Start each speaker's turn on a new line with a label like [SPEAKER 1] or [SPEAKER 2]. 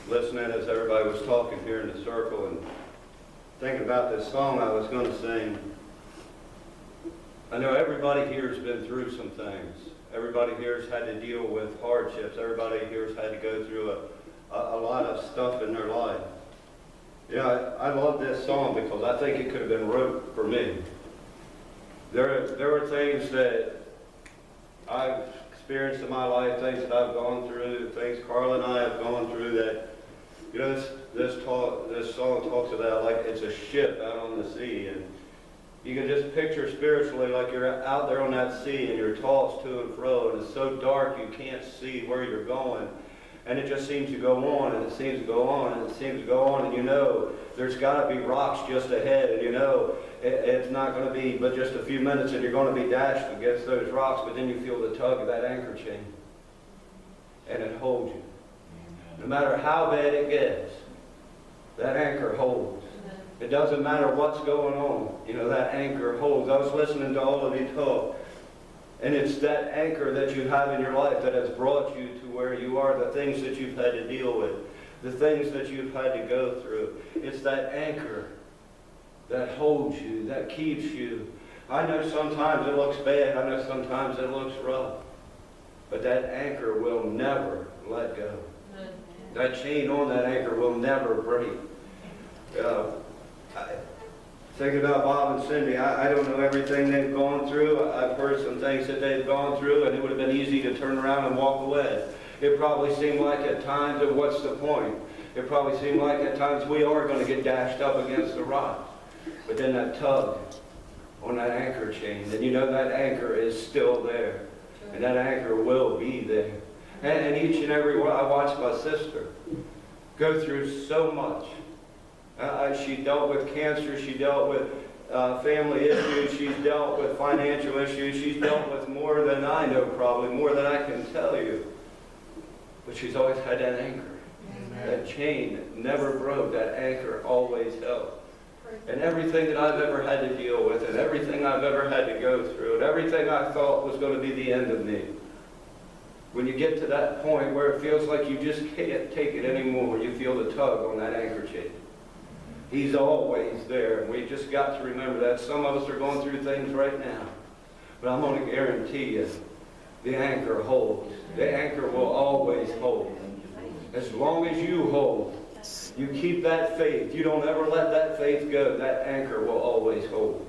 [SPEAKER 1] listening as everybody was talking here in the circle and thinking about this song I was going to sing. I know everybody here has been through some things. Everybody here has had to deal with hardships. Everybody here has had to go through a lot of stuff in their life. You know, I love this song because I think it could have been wrote for me. There were things that I've experienced in my life, things that I've gone through, things Carla and I have gone through that, you know, this song talks about like it's a ship out on the sea, and you can just picture spiritually like you're out there on that sea and you're tossed to and fro, and it's so dark you can't see where you're going. And it just seems to go on, and it seems to go on, and it seems to go on, and you know there's got to be rocks just ahead, and you know it's not going to be but just a few minutes, and you're going to be dashed against those rocks, but then you feel the tug of that anchor chain, and it holds you. No matter how bad it gets, that anchor holds. It doesn't matter what's going on, you know, that anchor holds. I was listening to all of you talk. And it's that anchor that you have in your life that has brought you to where you are, the things that you've had to deal with, the things that you've had to go through. It's that anchor that holds you, that keeps you. I know sometimes it looks bad. I know sometimes it looks rough. But that anchor will never let go. That chain on that anchor will never break. Thinking about Bob and Cindy, I don't know everything they've gone through. I've heard some things that they've gone through, and it would have been easy to turn around and walk away. It probably seemed like at times, what's the point? It probably seemed like at times we are going to get dashed up against the rocks. But then that tug on that anchor chain, and you know that anchor is still there. And that anchor will be there. And each and every one, I watched my sister go through so much. She dealt with cancer, she dealt with family issues, she's dealt with financial issues, she's dealt with more than I know probably, more than I can tell you. But she's always had that anchor. Amen. That chain never broke, that anchor always held. And everything that I've ever had to deal with, and everything I've ever had to go through, and everything I thought was going to be the end of me, when you get to that point where it feels like you just can't take it anymore, you feel the tug on that anchor chain. He's always there, and we just got to remember that. Some of us are going through things right now, but I'm going to guarantee you, the anchor holds. The anchor will always hold. As long as you hold, you keep that faith. You don't ever let that faith go. That anchor will always hold.